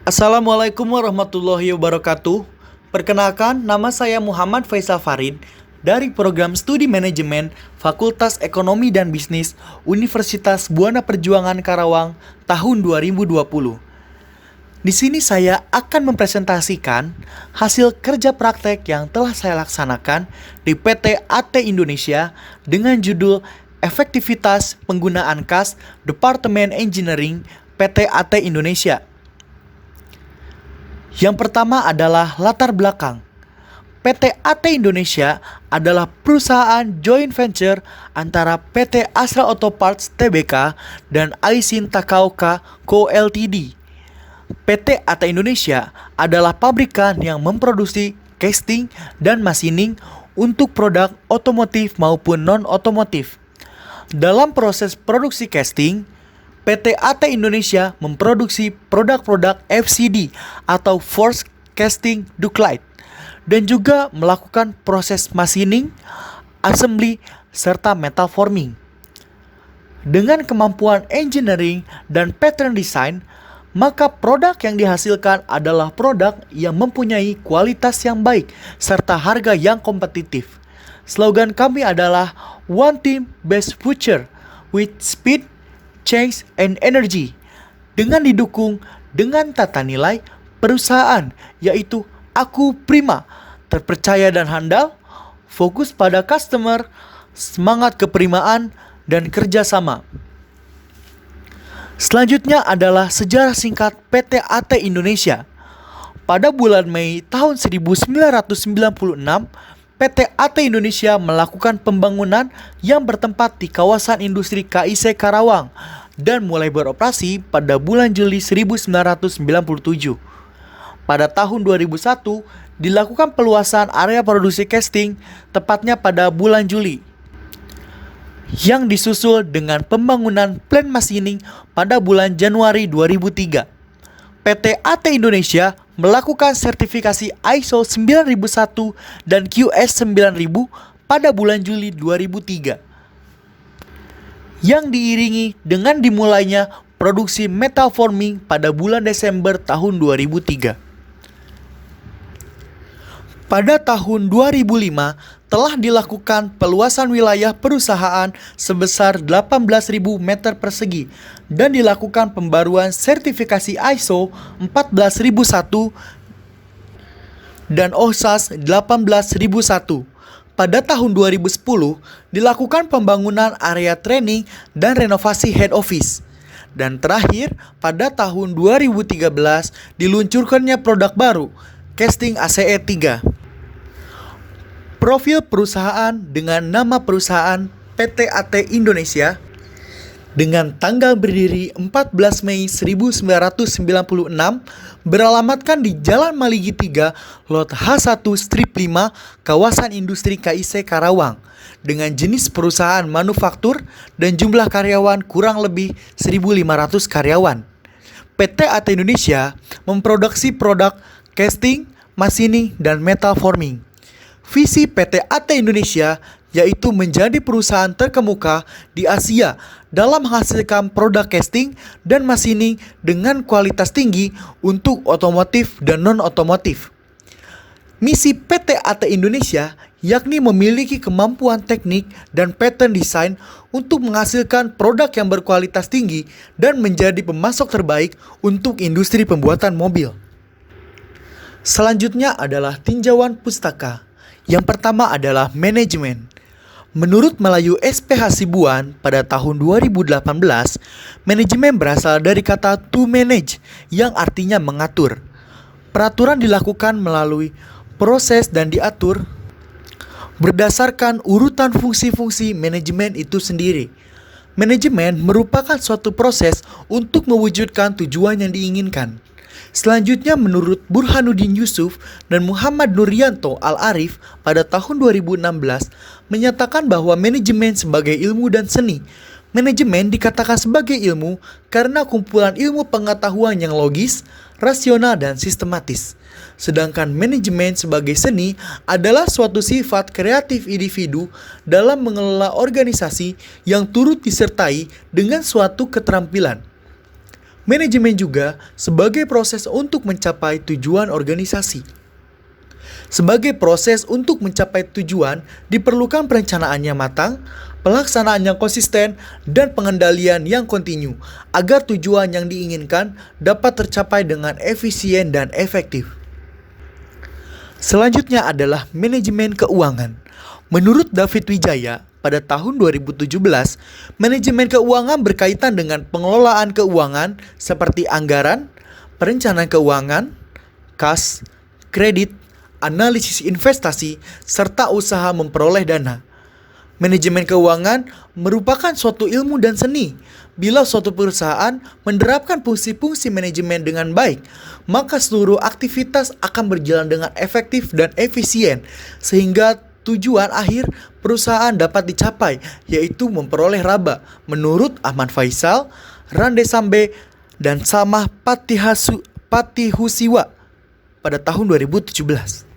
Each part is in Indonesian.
Assalamualaikum warahmatullahi wabarakatuh. Perkenalkan, nama saya Muhammad Faisal Farid dari Program Studi Manajemen Fakultas Ekonomi dan Bisnis Universitas Buana Perjuangan Karawang tahun 2020. Di sini saya akan mempresentasikan hasil kerja praktek yang telah saya laksanakan di PT AT Indonesia dengan judul Efektivitas Penggunaan Kas Departemen Engineering PT AT Indonesia. Yang pertama adalah latar belakang. PT AT Indonesia adalah perusahaan joint venture antara PT Astra Auto Parts Tbk dan Aisin Takaoka Co Ltd. PT AT Indonesia adalah pabrikan yang memproduksi casting dan machining untuk produk otomotif maupun non-otomotif. Dalam proses produksi casting, PT AT Indonesia memproduksi produk-produk FCD atau Forged Casting Ductile dan juga melakukan proses machining, assembly, serta metal forming. Dengan kemampuan engineering dan pattern design, maka produk yang dihasilkan adalah produk yang mempunyai kualitas yang baik serta harga yang kompetitif. Slogan kami adalah One Team Best Future with Speed, Change, and Energy, dengan didukung dengan tata nilai perusahaan yaitu Aku Prima, terpercaya dan handal, fokus pada customer, semangat keprimaan, dan kerjasama. Selanjutnya adalah sejarah singkat PT AT Indonesia. Pada bulan Mei tahun 1996, PT AT Indonesia melakukan pembangunan yang bertempat di kawasan industri KIC Karawang dan mulai beroperasi pada bulan Juli 1997. Pada tahun 2001, dilakukan peluasan area produksi casting, tepatnya pada bulan Juli, yang disusul dengan pembangunan plant machining pada bulan Januari 2003. PT AT Indonesia melakukan sertifikasi ISO 9001 dan QS 9000 pada bulan Juli 2003, yang diiringi dengan dimulainya produksi metal forming pada bulan Desember tahun 2003. Pada tahun 2005 telah dilakukan peluasan wilayah perusahaan sebesar 18.000 meter persegi dan dilakukan pembaruan sertifikasi ISO 14001 dan OHSAS 18001. Pada tahun 2010 dilakukan pembangunan area training dan renovasi head office. Dan terakhir, pada tahun 2013 diluncurkannya produk baru, casting ACE 3. Profil perusahaan dengan nama perusahaan PT AT Indonesia dengan tanggal berdiri 14 Mei 1996 beralamatkan di Jalan Maligi 3, Lot H1 Strip 5, kawasan industri KIC Karawang, dengan jenis perusahaan manufaktur dan jumlah karyawan kurang lebih 1.500 karyawan. PT AT Indonesia memproduksi produk casting, machining, dan metal forming. Visi PT AT Indonesia yaitu menjadi perusahaan terkemuka di Asia dalam menghasilkan produk casting dan machining dengan kualitas tinggi untuk otomotif dan non-otomotif. Misi PT AT Indonesia yakni memiliki kemampuan teknik dan pattern design untuk menghasilkan produk yang berkualitas tinggi dan menjadi pemasok terbaik untuk industri pembuatan mobil. Selanjutnya adalah tinjauan pustaka. Yang pertama adalah manajemen. Menurut Melayu SPH Sibuan pada tahun 2018, manajemen berasal dari kata to manage yang artinya mengatur. Peraturan dilakukan melalui proses dan diatur berdasarkan urutan fungsi-fungsi manajemen itu sendiri. Manajemen merupakan suatu proses untuk mewujudkan tujuan yang diinginkan. Selanjutnya, menurut Burhanuddin Yusuf dan Muhammad Nuryanto Al-Arif pada tahun 2016 menyatakan bahwa manajemen sebagai ilmu dan seni. Manajemen dikatakan sebagai ilmu karena kumpulan ilmu pengetahuan yang logis, rasional, dan sistematis. Sedangkan manajemen sebagai seni adalah suatu sifat kreatif individu dalam mengelola organisasi yang turut disertai dengan suatu keterampilan. Manajemen juga sebagai proses untuk mencapai tujuan organisasi. Sebagai proses untuk mencapai tujuan, diperlukan perencanaan yang matang, pelaksanaan yang konsisten, dan pengendalian yang kontinu agar tujuan yang diinginkan dapat tercapai dengan efisien dan efektif. Selanjutnya adalah manajemen keuangan. Menurut David Wijaya, pada tahun 2017, manajemen keuangan berkaitan dengan pengelolaan keuangan seperti anggaran, perencanaan keuangan, kas, kredit, analisis investasi, serta usaha memperoleh dana. Manajemen keuangan merupakan suatu ilmu dan seni. Bila suatu perusahaan menerapkan fungsi-fungsi manajemen dengan baik, maka seluruh aktivitas akan berjalan dengan efektif dan efisien, sehingga tujuan akhir perusahaan dapat dicapai, yaitu memperoleh laba. Menurut Ahmad Faisal, Rande Sambe, dan Samah Patihusiwa pada tahun 2017.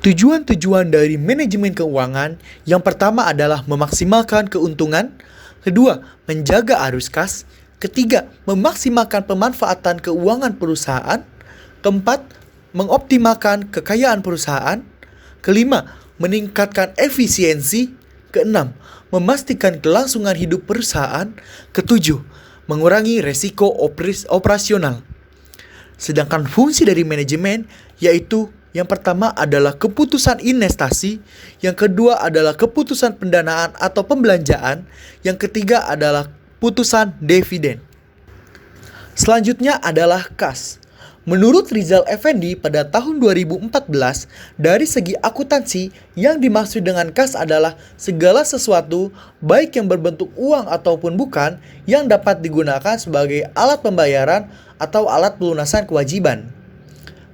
Tujuan-tujuan dari manajemen keuangan yang pertama adalah memaksimalkan keuntungan, kedua, menjaga arus kas, ketiga, memaksimalkan pemanfaatan keuangan perusahaan, keempat, mengoptimalkan kekayaan perusahaan, kelima, meningkatkan efisiensi, keenam, memastikan kelangsungan hidup perusahaan, ketujuh, mengurangi resiko operasional. Sedangkan fungsi dari manajemen yaitu yang pertama adalah keputusan investasi, yang kedua adalah keputusan pendanaan atau pembelanjaan, yang ketiga adalah putusan dividen. Selanjutnya adalah kas. Menurut Rizal Effendi pada tahun 2014, dari segi akuntansi, yang dimaksud dengan kas adalah segala sesuatu, baik yang berbentuk uang ataupun bukan, yang dapat digunakan sebagai alat pembayaran atau alat pelunasan kewajiban.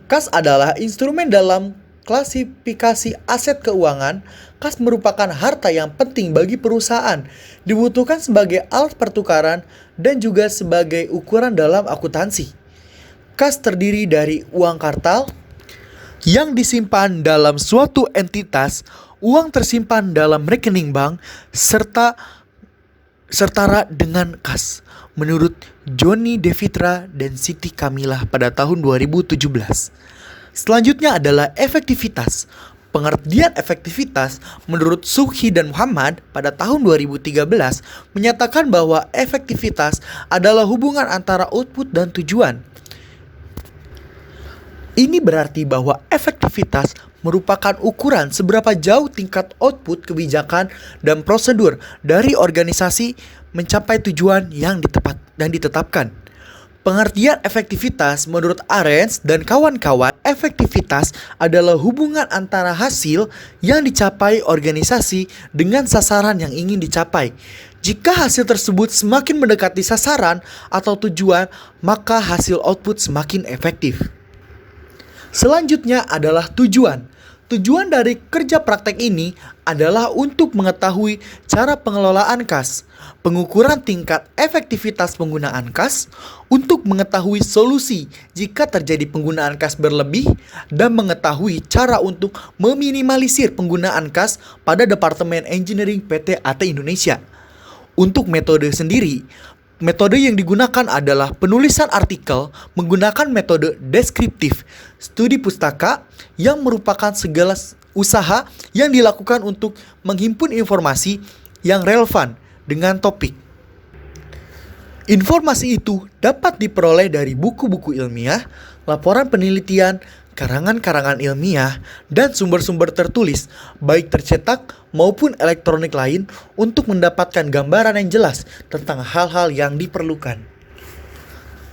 Kas adalah instrumen dalam klasifikasi aset keuangan. Kas merupakan harta yang penting bagi perusahaan, dibutuhkan sebagai alat pertukaran dan juga sebagai ukuran dalam akuntansi. Kas terdiri dari uang kartal yang disimpan dalam suatu entitas, uang tersimpan dalam rekening bank, setara dengan kas. Menurut Johnny Devitra dan Siti Kamilah pada tahun 2017. Selanjutnya adalah efektivitas. Pengertian efektivitas menurut Subhi dan Muhammad pada tahun 2013 menyatakan bahwa efektivitas adalah hubungan antara output dan tujuan. Ini berarti bahwa efektivitas merupakan ukuran seberapa jauh tingkat output kebijakan dan prosedur dari organisasi mencapai tujuan yang ditetapkan. Pengertian efektivitas menurut Arens dan kawan-kawan, efektivitas adalah hubungan antara hasil yang dicapai organisasi dengan sasaran yang ingin dicapai. Jika hasil tersebut semakin mendekati sasaran atau tujuan, maka hasil output semakin efektif. Selanjutnya adalah tujuan. Tujuan dari kerja praktek ini adalah untuk mengetahui cara pengelolaan kas, pengukuran tingkat efektivitas penggunaan kas, untuk mengetahui solusi jika terjadi penggunaan kas berlebih, dan mengetahui cara untuk meminimalisir penggunaan kas pada Departemen Engineering PT AT Indonesia. Untuk metode sendiri, metode yang digunakan adalah penulisan artikel menggunakan metode deskriptif, studi pustaka yang merupakan segala usaha yang dilakukan untuk menghimpun informasi yang relevan dengan topik. Informasi itu dapat diperoleh dari buku-buku ilmiah, laporan penelitian, karangan-karangan ilmiah, dan sumber-sumber tertulis, baik tercetak maupun elektronik lain, untuk mendapatkan gambaran yang jelas tentang hal-hal yang diperlukan.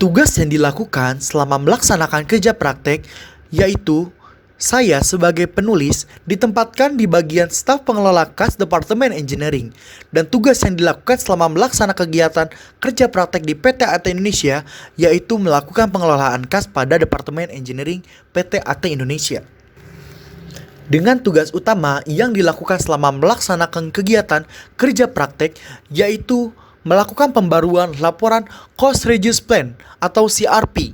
Tugas yang dilakukan selama melaksanakan kerja praktek, yaitu saya sebagai penulis ditempatkan di bagian staf pengelola kas Departemen Engineering, dan tugas yang dilakukan selama melaksanakan kegiatan kerja praktek di PT AT Indonesia yaitu melakukan pengelolaan kas pada Departemen Engineering PT AT Indonesia. Dengan tugas utama yang dilakukan selama melaksanakan kegiatan kerja praktek yaitu melakukan pembaruan laporan Cost Reduce Plan atau CRP,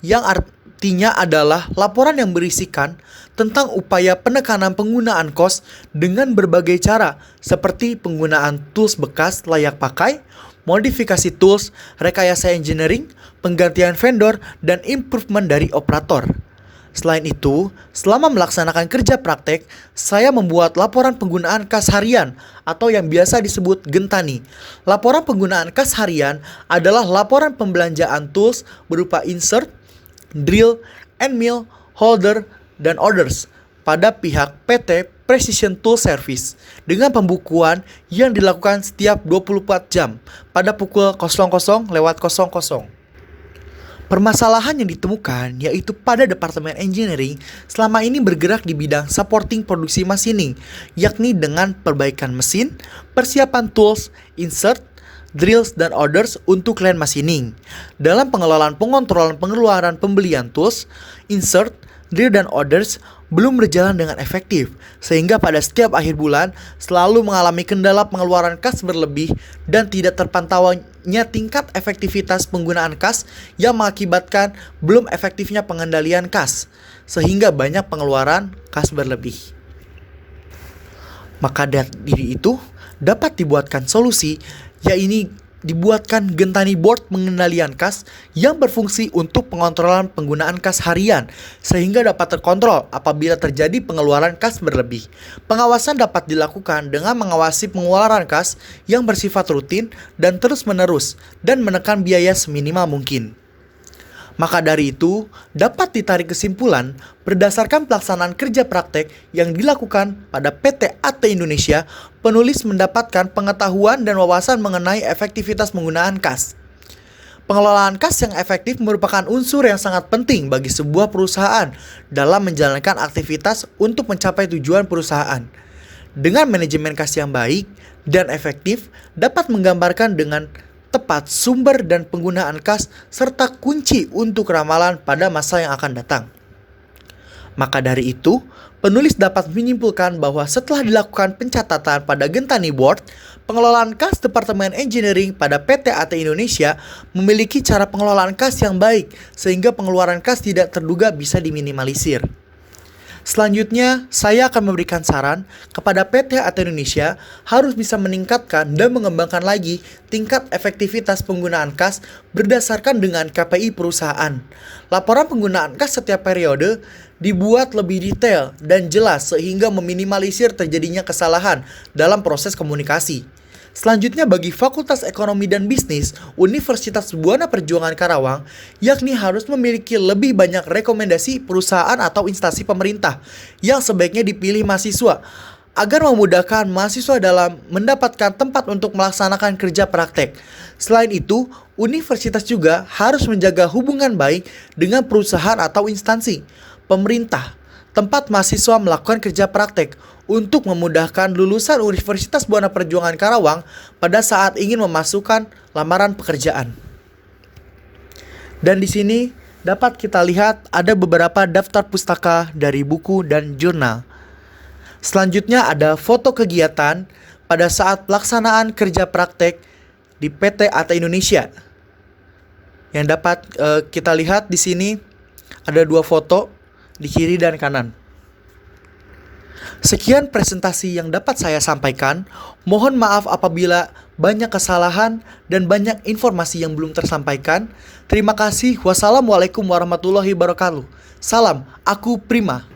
yang artinya adalah laporan yang berisikan tentang upaya penekanan penggunaan kos dengan berbagai cara, seperti penggunaan tools bekas layak pakai modifikasi tools, rekayasa engineering, penggantian vendor, dan improvement dari operator. Selain itu, selama melaksanakan kerja praktek, saya membuat laporan penggunaan kas harian atau yang biasa disebut Gentani. Laporan penggunaan kas harian adalah laporan pembelanjaan tools berupa insert, drill, end mill, holder, dan orders pada pihak PT Precision Tool Service dengan pembukuan yang dilakukan setiap 24 jam pada pukul 00.00. Permasalahan yang ditemukan yaitu pada Departemen Engineering selama ini bergerak di bidang supporting produksi machining, yakni dengan perbaikan mesin, persiapan tools, insert, drills, dan orders untuk line machining. Dalam pengelolaan pengontrolan pengeluaran pembelian tools, insert, drill, dan orders belum berjalan dengan efektif, sehingga pada setiap akhir bulan selalu mengalami kendala pengeluaran kas berlebih dan tidak terpantaunya tingkat efektivitas penggunaan kas yang mengakibatkan belum efektifnya pengendalian kas, sehingga banyak pengeluaran kas berlebih. Maka dari itu dapat dibuatkan solusi, yaitu dibuatkan Gentani Board pengendalian kas yang berfungsi untuk pengontrolan penggunaan kas harian sehingga dapat terkontrol apabila terjadi pengeluaran kas berlebih. Pengawasan dapat dilakukan dengan mengawasi pengeluaran kas yang bersifat rutin dan terus-menerus dan menekan biaya seminimal mungkin. Maka dari itu, dapat ditarik kesimpulan berdasarkan pelaksanaan kerja praktek yang dilakukan pada PT AT Indonesia, penulis mendapatkan pengetahuan dan wawasan mengenai efektivitas penggunaan kas. Pengelolaan kas yang efektif merupakan unsur yang sangat penting bagi sebuah perusahaan dalam menjalankan aktivitas untuk mencapai tujuan perusahaan. Dengan manajemen kas yang baik dan efektif, dapat menggambarkan dengan tepat sumber dan penggunaan kas serta kunci untuk ramalan pada masa yang akan datang. Maka dari itu, penulis dapat menyimpulkan bahwa setelah dilakukan pencatatan pada Gentani Board, pengelolaan kas Departemen Engineering pada PT AT Indonesia memiliki cara pengelolaan kas yang baik sehingga pengeluaran kas tidak terduga bisa diminimalisir. Selanjutnya, saya akan memberikan saran kepada PT AT Indonesia harus bisa meningkatkan dan mengembangkan lagi tingkat efektivitas penggunaan kas berdasarkan dengan KPI perusahaan. Laporan penggunaan kas setiap periode dibuat lebih detail dan jelas sehingga meminimalisir terjadinya kesalahan dalam proses komunikasi. Selanjutnya bagi Fakultas Ekonomi dan Bisnis Universitas Buana Perjuangan Karawang, yakni harus memiliki lebih banyak rekomendasi perusahaan atau instansi pemerintah yang sebaiknya dipilih mahasiswa agar memudahkan mahasiswa dalam mendapatkan tempat untuk melaksanakan kerja praktek. Selain itu, universitas juga harus menjaga hubungan baik dengan perusahaan atau instansi pemerintah tempat mahasiswa melakukan kerja praktek untuk memudahkan lulusan Universitas Buana Perjuangan Karawang pada saat ingin memasukkan lamaran pekerjaan. Dan di sini dapat kita lihat ada beberapa daftar pustaka dari buku dan jurnal. Selanjutnya ada foto kegiatan pada saat pelaksanaan kerja praktek di PT AT Indonesia. Yang dapat kita lihat di sini ada dua foto di kiri dan kanan. Sekian presentasi yang dapat saya sampaikan. Mohon maaf apabila banyak kesalahan dan banyak informasi yang belum tersampaikan. Terima kasih. Wassalamualaikum warahmatullahi wabarakatuh. Salam, aku Prima.